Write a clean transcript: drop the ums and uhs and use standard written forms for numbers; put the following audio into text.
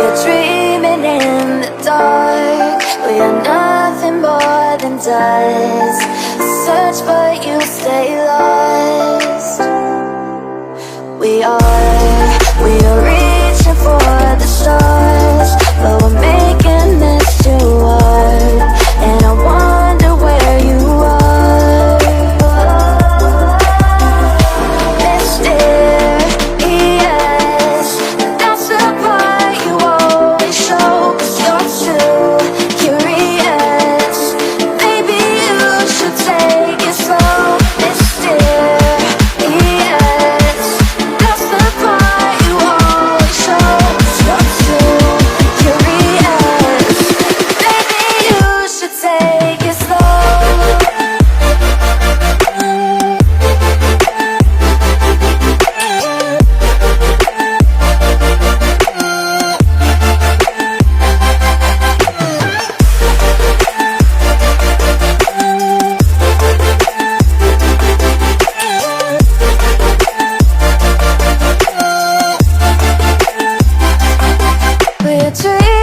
are dreaming in the dark. We are nothing more than dust. Search but you stay lost. We are reaching for the stars, but we're making this too hard. And I wonder where you are. Mysterious, that's the part you always show. 'Cause you're too curious. Maybe you should take it slow. Mysterious, that's the part you always show. 'Cause you're too curious. Maybe you should take it slow. We're dreaming